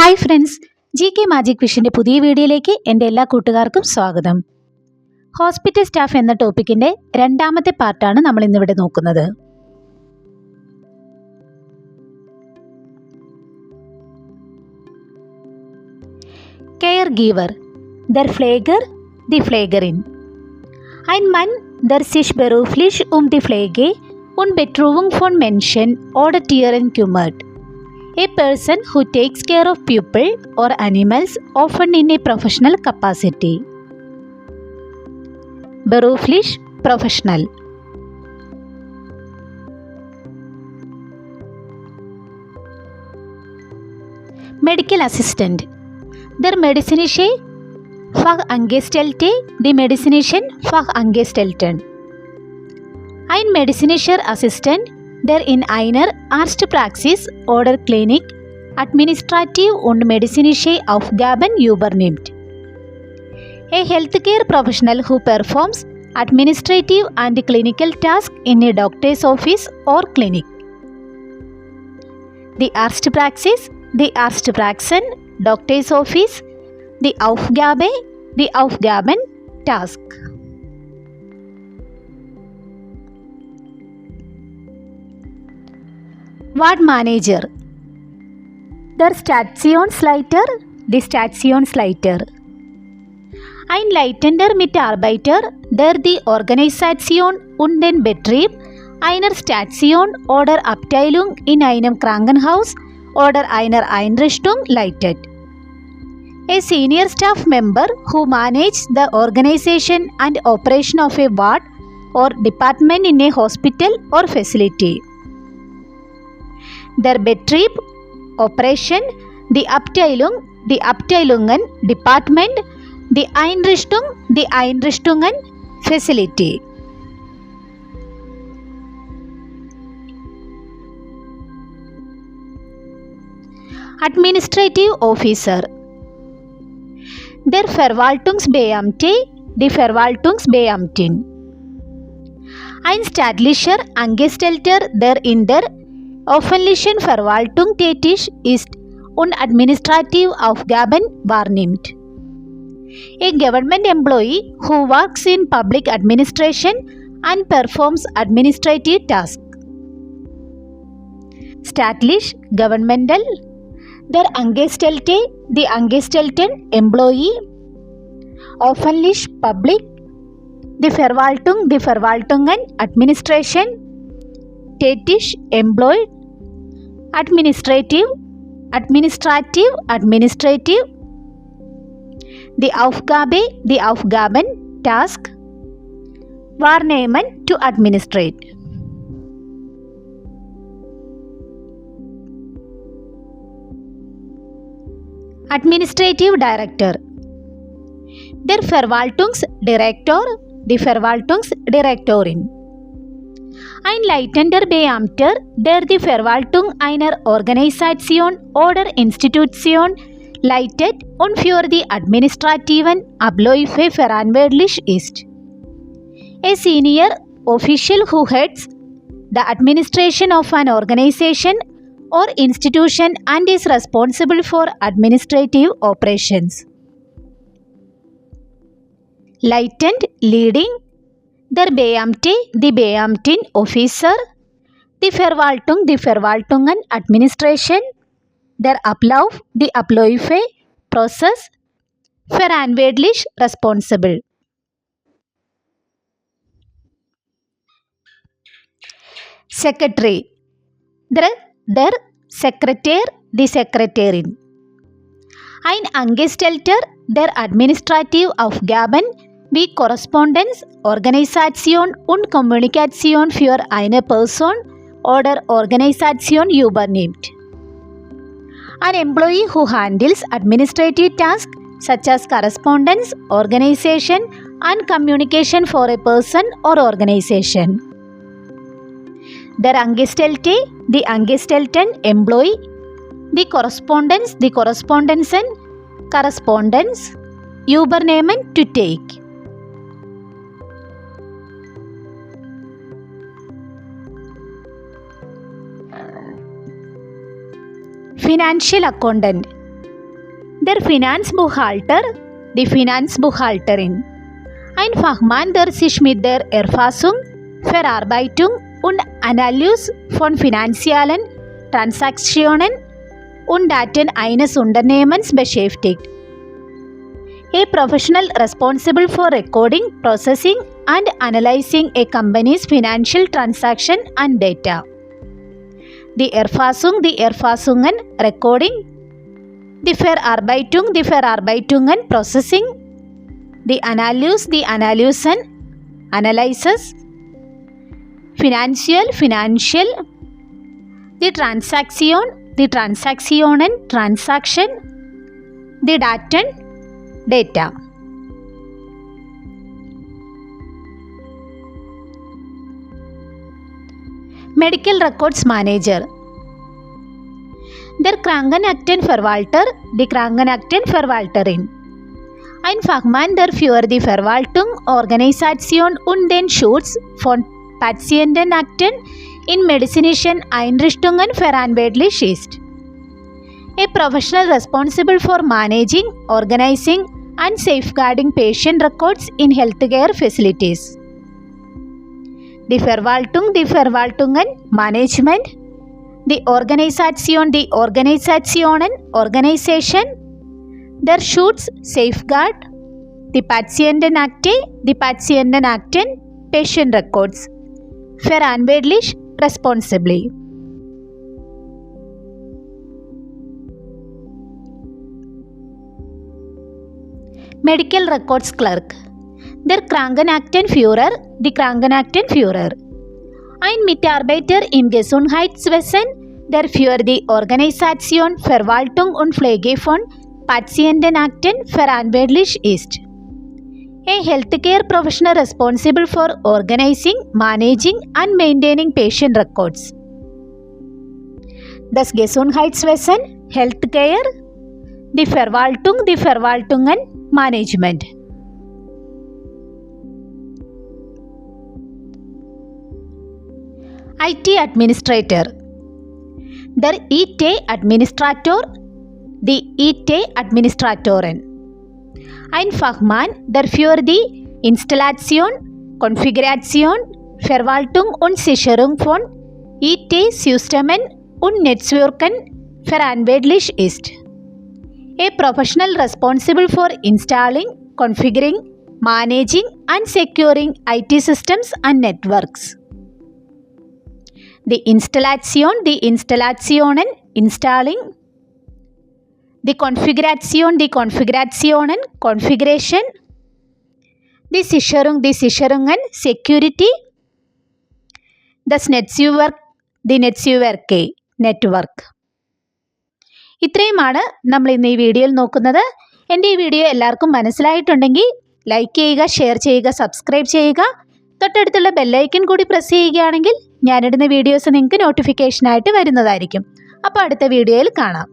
Hi friends, G K magic വിഷിൻ്റെ പുതിയ വീഡിയോയിലേക്ക് എൻ്റെ എല്ലാ കൂട്ടുകാർക്കും സ്വാഗതം. ഹോസ്പിറ്റൽ സ്റ്റാഫ് എന്ന ടോപ്പിക്കിൻ്റെ രണ്ടാമത്തെ പാർട്ടാണ് നമ്മൾ ഇന്നിവിടെ നോക്കുന്നത്. കെയർ ഗീവർ, ദർ ഫ്ലേഗർ, ദി ഫ്ലേഗറിൻ. Ein Mann, der sich beruflich die Pflege und Betreuung von Menschen oder Tieren kümmert. A person who takes care of people or animals, often in a professional capacity. Beruflich, professional. Medical assistant. Der medizinische Fachangestellte, die medizinischen Fachangestellten. Ein medizinischer Assistent, der in einer Arztpraxis oder Klinik administrative und medizinische Aufgaben übernimmt. A healthcare professional who performs administrative and clinical tasks in a doctor's office or clinic. The Arztpraxis, the Arztpraxen, doctor's office, the Aufgabe, the Aufgaben, task. Ward manager. Der Stationsleiter, die Stationsleiter. Ein leitender Mitarbeiter, der die Organisation und den Betrieb einer Station oder Abteilung in einem Krankenhaus oder einer Einrichtung leitet. A senior staff member who manages the organization and operation of a ward or department in a hospital or facility. Der Betrieb, Operation, die Abteilung, die Abteilungen, Department, die Einrichtung, die Einrichtungen, Facility. Administrative Officer. Der Verwaltungsbeamte, die Verwaltungsbeamtin. Ein staatlicher Angestellter, der in der öffentlichen Verwaltung tätig ist und administrative Aufgaben wahrnimmt. A government employee who works in public administration and performs administrative tasks. Staatlich, governmental. Der Angestellte, the Angestellten, employee. Öffentlich, public. Die Verwaltung, die Verwaltungen, administration. Tätig, employed. Administrative, administrative, administrative. Die Aufgabe, die Aufgaben, task. Wahrnehmen, to administrate. Administrative Director. Der Verwaltungsdirektor, die Verwaltungsdirektorin. Ein leitender Beamter, der die Verwaltung einer Organisation oder Institution leitet und für die administrativen Abläufe verantwortlich ist. A senior official who heads the administration of an organization or institution and is responsible for administrative operations. Lieutenant, leading. Der Beamte, die Beamtin, Officer. Die Verwaltung, die Verwaltungen, Administration. Der Ablauf, die Abläufe, Process. Verantwortlich, responsible. Secretary. Der Sekretär, die Sekretärin. Ein Angestellter, der administrative Aufgaben wie Korrespondenz, Organisation und Kommunikation für eine Person oder Organisation übernimmt. An employee who handles administrative tasks such as correspondence, organization and communication for a person or organization. Der Angestellte, die Angestellten, employee. Die Correspondence, die Korrespondenzen, correspondence. Übernehmen, to take. Financial accountant. Der Finanzbuchhalter, die Finanzbuchhalterin. Ein Fachmann, der sich mit der Erfassung, Verarbeitung und Analyse von finanziellen Transaktionen und Daten eines Unternehmens beschäftigt. A professional responsible for recording, processing and analyzing a company's financial transaction and data. Die Erfassung, die Erfassungen, Recording. Die Verarbeitung, die Verarbeitungen, Processing. Die Analyse, die Analysen, Analysis. Financial, Financial. Die Transaktion, die Transaktionen, Transaction. Die Daten, Data. Medical Records Manager. Der Krankenaktenverwalter, die Krankenaktenverwalterin. Ein Fachmann, der für die Verwaltung, Organisation und den Schutz von Patientenakten in medizinischen Einrichtungen verantwortlich ist. A professional responsible for managing, organizing and safeguarding patient records in healthcare facilities. Die Verwaltung, die Verwaltungen, Management. Die Organisation, die Organisationen, Organisation. Der Schutz, Safeguard. Die Patientenakte, die Patientenakten, Patient Records. Verantwortlich, responsibly. Medical Records Clerk. Der Krankenaktenführer, die Krankenaktenführer. Ein Mitarbeiter im Gesundheitswesen, der für die Organisation, Verwaltung und Pflege von Patientenakten verantwortlich ist. A healthcare professional responsible for organizing, managing and maintaining patient records. Das Gesundheitswesen, Healthcare. Die Verwaltung, die Verwaltungen, Management. IT Administrator. Der IT-Administrator, die IT-Administratorin. Ein Fachmann, der für die Installation, Konfiguration, Verwaltung und Sicherung von IT-Systemen und Netzwerken verantwortlich ist. A professional responsible for installing, configuring, managing and securing IT systems and networks. Die Installation, die Installationen, installing. Die Konfiguration, die Konfigurationen, configuration. Die Sicherung, die Sicherungen, security. Das Netzwerk, die Netzwerke, network. ഇത്രയുമാണ് നമ്മൾ ഇന്ന് ഈ വീഡിയോയിൽ നോക്കുന്നത്. എൻ്റെ ഈ video എല്ലാവർക്കും മനസ്സിലായിട്ടുണ്ടെങ്കിൽ like ചെയ്യുക, ഷെയർ ചെയ്യുക, സബ്സ്ക്രൈബ് ചെയ്യുക. തൊട്ടടുത്തുള്ള ബെല്ലൈക്കൺ കൂടി പ്രസ് ചെയ്യുകയാണെങ്കിൽ ഞാനിടുന്ന വീഡിയോസ് നിങ്ങൾക്ക് നോട്ടിഫിക്കേഷനായിട്ട് വരുന്നതായിരിക്കും. അപ്പോൾ അടുത്ത വീഡിയോയിൽ കാണാം.